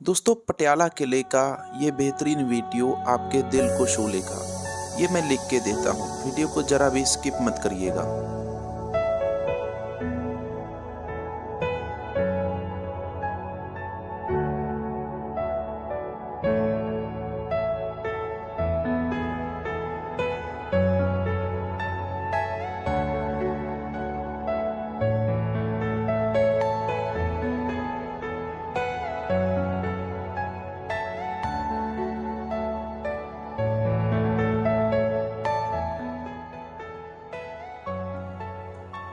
दोस्तों पटियाला किले का ये बेहतरीन वीडियो आपके दिल को छू लेगा। ये मैं लिख के देता हूँ, वीडियो को जरा भी स्किप मत करिएगा।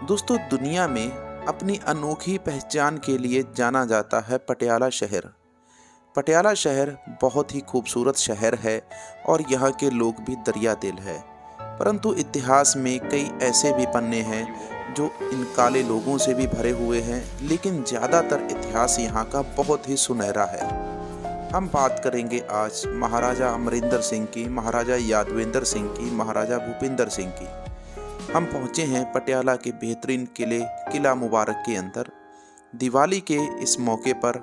दोस्तों दुनिया में अपनी अनोखी पहचान के लिए जाना जाता है पटियाला शहर। पटियाला शहर बहुत ही खूबसूरत शहर है और यहाँ के लोग भी दरिया दिल है। परंतु इतिहास में कई ऐसे भी पन्ने हैं जो इन काले लोगों से भी भरे हुए हैं, लेकिन ज़्यादातर इतिहास यहाँ का बहुत ही सुनहरा है। हम बात करेंगे आज महाराजा अमरिंदर सिंह की, महाराजा यादवेंद्र सिंह की, महाराजा भूपिंदर सिंह की। हम पहुंचे हैं पटियाला के बेहतरीन किला मुबारक के अंदर। दिवाली के इस मौके पर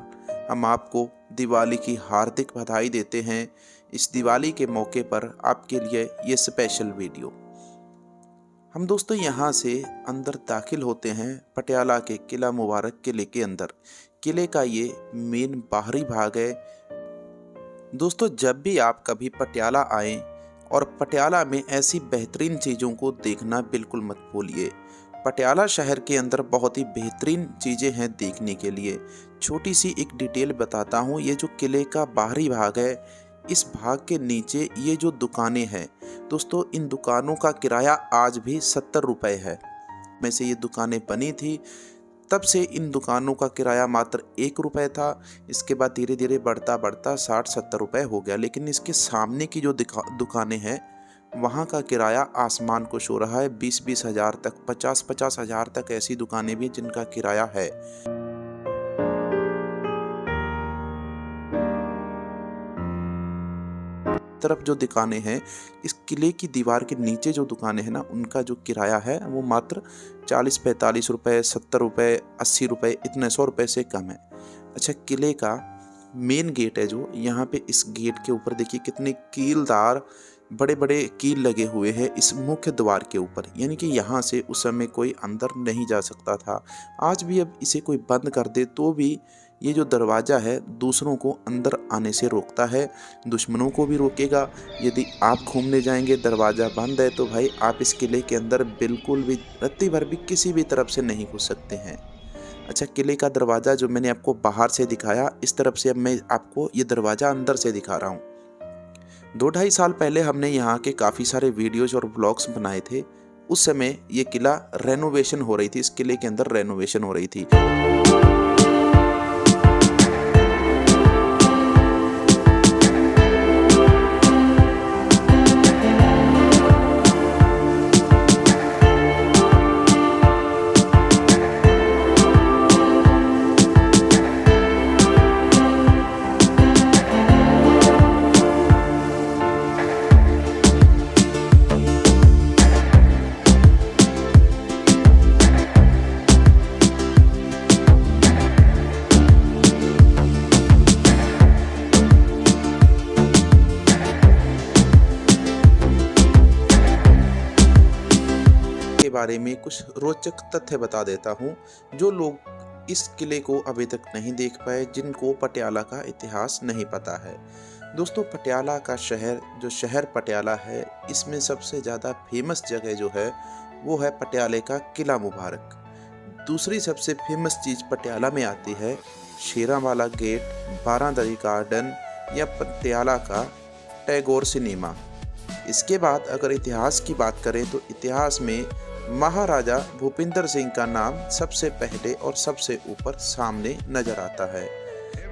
हम आपको दिवाली की हार्दिक बधाई देते हैं। इस दिवाली के मौके पर आपके लिए ये स्पेशल वीडियो। हम दोस्तों यहाँ से अंदर दाखिल होते हैं पटियाला के किला मुबारक किले के अंदर। किले का ये मेन बाहरी भाग है। दोस्तों जब भी आप कभी पटियाला आएँ और पटियाला में ऐसी बेहतरीन चीज़ों को देखना बिल्कुल मत भूलिए। पटियाला शहर के अंदर बहुत ही बेहतरीन चीज़ें हैं देखने के लिए। छोटी सी एक डिटेल बताता हूँ। ये जो किले का बाहरी भाग है, इस भाग के नीचे ये जो दुकानें हैं दोस्तों, इन दुकानों का किराया आज भी 70 रुपये है। में से ये दुकानें बनी थी तब से इन दुकानों का किराया मात्र 1 रुपये था। इसके बाद धीरे धीरे बढ़ता बढ़ता 60-70 रुपये हो गया। लेकिन इसके सामने की जो दुकानें हैं वहाँ का किराया आसमान को छू रहा है। 20-20 हज़ार तक, 50-50 हज़ार तक ऐसी दुकानें भी जिनका किराया है। तरफ जो दुकानें हैं, इस किले की दीवार के नीचे जो दुकानें हैं ना, उनका जो किराया है वो मात्र 40-45 रुपये, 70 रुपये, 80 रुपये, इतने 100 रुपये से कम है। अच्छा, किले का मेन गेट है जो, यहाँ पे इस गेट के ऊपर देखिए कितने कीलदार बड़े बड़े कील लगे हुए हैं इस मुख्य द्वार के ऊपर। यानी कि यहाँ से उस समय कोई अंदर नहीं जा सकता था। आज भी अब इसे कोई बंद कर दे तो भी ये जो दरवाज़ा है दूसरों को अंदर आने से रोकता है, दुश्मनों को भी रोकेगा। यदि आप घूमने जाएंगे, दरवाज़ा बंद है, तो भाई आप इस किले के अंदर बिल्कुल भी रत्ती भर भी किसी भी तरफ से नहीं घुस सकते हैं। अच्छा, किले का दरवाज़ा जो मैंने आपको बाहर से दिखाया, इस तरफ से अब मैं आपको ये दरवाज़ा अंदर से दिखा रहा हूँ। 2-2.5 साल पहले हमने यहाँ के काफ़ी सारे वीडियोज़ और ब्लॉग्स बनाए थे। उस समय ये किला रेनोवेशन हो रही थी, इस किले के अंदर रेनोवेशन हो रही थी। बारे में कुछ रोचक तथ्य बता देता हूँ जो लोग इस किले को अभी तक नहीं देख पाए, जिनको पटियाला का इतिहास नहीं पता है। दोस्तों पटियाला का शहर, जो शहर पटियाला है, इसमें सबसे ज़्यादा फेमस जगह जो है वो है पटियाले का किला मुबारक। दूसरी सबसे फेमस चीज़ पटियाला में आती है शेरांवाला गेट, बारादरी गार्डन या पटियाला का टैगोर सिनेमा। इसके बाद अगर इतिहास की बात करें तो इतिहास में महाराजा भूपिंदर सिंह का नाम सबसे पहले और सबसे ऊपर सामने नजर आता है।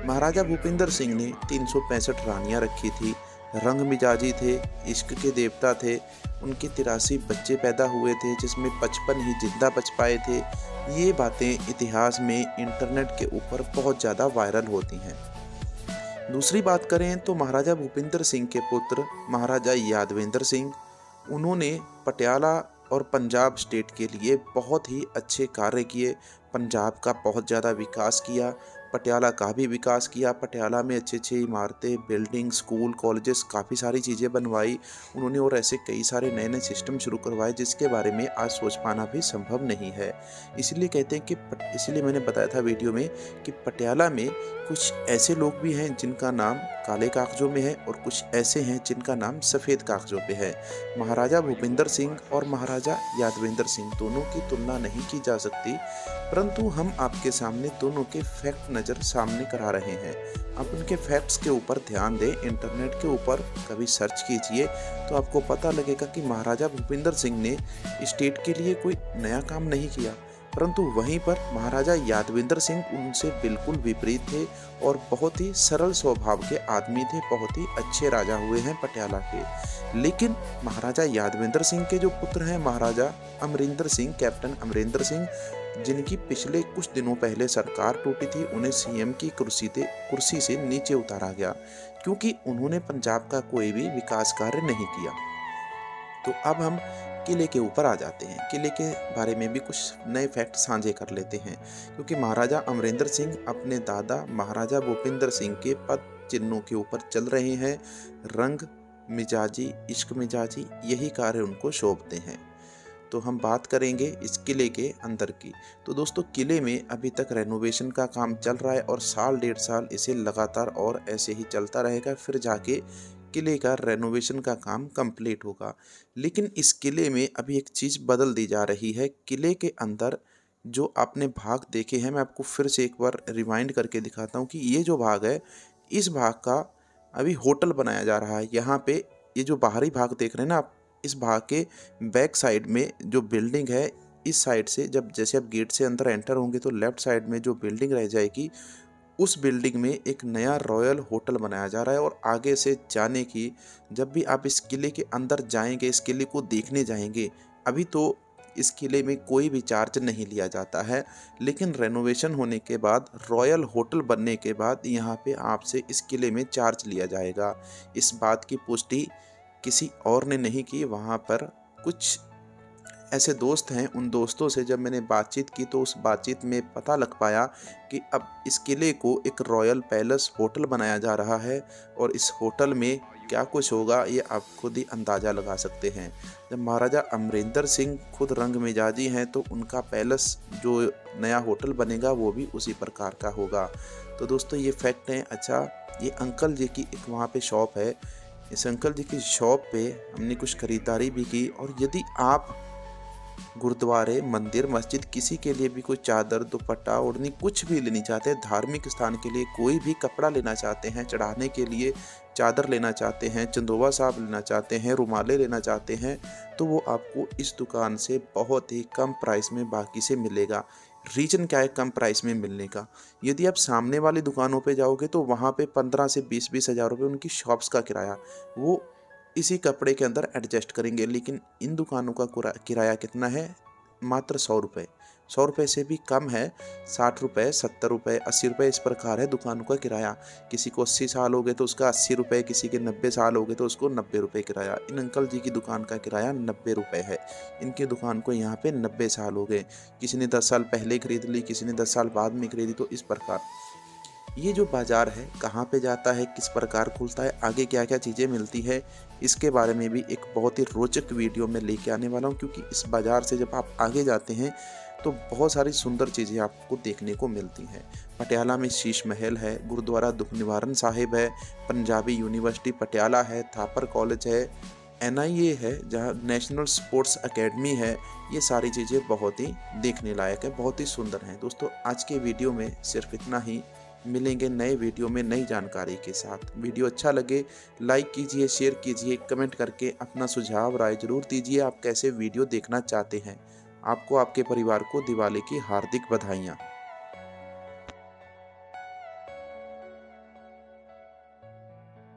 महाराजा भूपिंदर सिंह ने 365 रानियां रखी थी, रंग मिजाजी थे, इश्क के देवता थे। उनके 83 बच्चे पैदा हुए थे, जिसमें 55 ही जिंदा बच पाए थे। ये बातें इतिहास में इंटरनेट के ऊपर बहुत ज़्यादा वायरल होती हैं। दूसरी बात करें तो महाराजा भूपिंदर सिंह के पुत्र महाराजा यादवेंद्र सिंह, उन्होंने पटियाला और पंजाब स्टेट के लिए बहुत ही अच्छे कार्य किए। पंजाब का बहुत ज़्यादा विकास किया। पटियाला का भी विकास किया। पटियाला में अच्छी अच्छी इमारतें, बिल्डिंग, स्कूल, कॉलेजेस, काफ़ी सारी चीज़ें बनवाई उन्होंने और ऐसे कई सारे नए नए सिस्टम शुरू करवाए जिसके बारे में आज सोच पाना भी संभव नहीं है। इसलिए कहते हैं कि इसलिए मैंने बताया था वीडियो में कि पटियाला में कुछ ऐसे लोग भी हैं जिनका नाम काले कागजों में है और कुछ ऐसे हैं जिनका नाम सफ़ेद कागजों पे है। महाराजा भूपिंदर सिंह और महाराजा यादवेंद्र सिंह दोनों की तुलना नहीं की जा सकती, परंतु हम आपके सामने दोनों के फैक्ट नज़र सामने करा रहे हैं। आप उनके फैक्ट्स के ऊपर ध्यान दें, इंटरनेट के ऊपर कभी सर्च कीजिए तो आपको पता लगेगा कि महाराजा भूपिंदर सिंह ने स्टेट के लिए कोई नया काम नहीं किया, परंतु वहीं पर महाराजा यादवेंद्र सिंह उनसे बिल्कुल विपरीत थे और बहुत ही सरल स्वभाव के आदमी थे, बहुत ही अच्छे राजा हुए हैं पटियाला के। लेकिन महाराजा यादवेंद्र सिंह के जो पुत्र हैं महाराजा अमरिंदर सिंह, कैप्टन अमरिंदर सिंह, जिनकी पिछले कुछ दिनों पहले सरकार टूटी थी, उन्हें सीएम की कुर्सी से नीचे उतारा गया क्योंकि उन्होंने पंजाब का कोई भी विकास कार्य नहीं किया। तो अब हम किले के ऊपर आ जाते हैं। किले के बारे में भी कुछ नए फैक्ट साझे कर लेते हैं क्योंकि महाराजा अमरिंदर सिंह अपने दादा महाराजा भूपिंदर सिंह के पद चिन्हों के ऊपर चल रहे हैं। रंग मिजाजी, इश्क मिजाजी, यही कार्य उनको सौंपते हैं। तो हम बात करेंगे इस किले के अंदर की। तो दोस्तों, किले में अभी तक रेनोवेशन का काम चल रहा है और साल 1.5 साल इसे लगातार और ऐसे ही चलता रहेगा, फिर जाके किले का रेनोवेशन का काम कंप्लीट होगा। लेकिन इस किले में अभी एक चीज़ बदल दी जा रही है। किले के अंदर जो आपने भाग देखे हैं, मैं आपको फिर से एक बार रिवाइंड करके दिखाता हूँ कि ये जो भाग है, इस भाग का अभी होटल बनाया जा रहा है। यहाँ पे ये जो बाहरी भाग देख रहे हैं ना आप, इस भाग के बैक साइड में जो बिल्डिंग है, इस साइड से जैसे आप गेट से अंदर एंटर होंगे तो लेफ्ट साइड में जो बिल्डिंग रह जाएगी, उस बिल्डिंग में एक नया रॉयल होटल बनाया जा रहा है। और आगे से जाने की, जब भी आप इस किले के अंदर जाएंगे, इस किले को देखने जाएंगे, अभी तो इस किले में कोई भी चार्ज नहीं लिया जाता है, लेकिन रेनोवेशन होने के बाद, रॉयल होटल बनने के बाद यहाँ पे आपसे इस किले में चार्ज लिया जाएगा। इस बात की पुष्टि किसी और ने नहीं की। वहाँ पर कुछ ऐसे दोस्त हैं, उन दोस्तों से जब मैंने बातचीत की तो उस बातचीत में पता लग पाया कि अब इस किले को एक रॉयल पैलेस होटल बनाया जा रहा है और इस होटल में क्या कुछ होगा ये आप खुद ही अंदाज़ा लगा सकते हैं। जब महाराजा अमरिंदर सिंह खुद रंग मिजाजी हैं तो उनका पैलेस, जो नया होटल बनेगा, वो भी उसी प्रकार का होगा। तो दोस्तों, ये फैक्ट हैं। अच्छा, ये अंकल जी की एक वहाँ पे शॉप है। इस अंकल जी की शॉप पे हमने कुछ खरीदारी भी की। और यदि आप गुरुद्वारे, मंदिर, मस्जिद, किसी के लिए भी कोई चादर, दुपट्टा, ओढ़नी कुछ भी लेनी चाहते हैं, धार्मिक स्थान के लिए कोई भी कपड़ा लेना चाहते हैं, चढ़ाने के लिए चादर लेना चाहते हैं, चंदोवा साहब लेना चाहते हैं, रुमाले लेना चाहते हैं, तो वो आपको इस दुकान से बहुत ही कम प्राइस में बाकी से मिलेगा। रीज़न क्या है कम प्राइस में मिलने का? यदि आप सामने वाली दुकानों पे जाओगे तो वहाँ पे 15 से 20 हज़ार रुपये उनकी शॉप्स का किराया, वो इसी कपड़े के अंदर एडजस्ट करेंगे। लेकिन इन दुकानों का किराया कितना है? मात्र 100 रुपये। 100 रुपये से भी कम है। 60 रुपये, 70 रुपये, 80 रुपये, इस प्रकार है दुकानों का किराया। किसी को 80 साल हो गए तो उसका 80 रुपये, किसी के 90 साल हो गए तो उसको 90 रुपये किराया। इन अंकल जी की दुकान का किराया 90 रुपये है। इनकी दुकान को यहाँ पे 90 साल हो गए। किसी ने 10 साल पहले खरीद ली, किसी ने 10 साल बाद में खरीदी। तो इस प्रकार ये जो बाज़ार है कहाँ पे जाता है, किस प्रकार खुलता है, आगे क्या क्या चीज़ें मिलती है, इसके बारे में भी एक बहुत ही रोचक वीडियो में लेके आने वाला हूँ। क्योंकि इस बाज़ार से जब आप आगे जाते हैं तो बहुत सारी सुंदर चीज़ें आपको देखने को मिलती हैं। पटियाला में शीश महल है, गुरुद्वारा दुख निवारण साहिब है, पंजाबी यूनिवर्सिटी पटियाला है, थापर कॉलेज है, NIA है, जहाँ नेशनल स्पोर्ट्स एकेडमी है। ये सारी चीज़ें बहुत ही देखने लायक है, बहुत ही सुंदर हैं। दोस्तों, आज के वीडियो में सिर्फ इतना ही। मिलेंगे नए वीडियो में नई जानकारी के साथ। वीडियो अच्छा लगे लाइक कीजिए, शेयर कीजिए, कमेंट करके अपना सुझाव राय जरूर दीजिए। आप कैसे वीडियो देखना चाहते हैं। आपको, आपके परिवार को दिवाली की हार्दिक बधाइयाँ।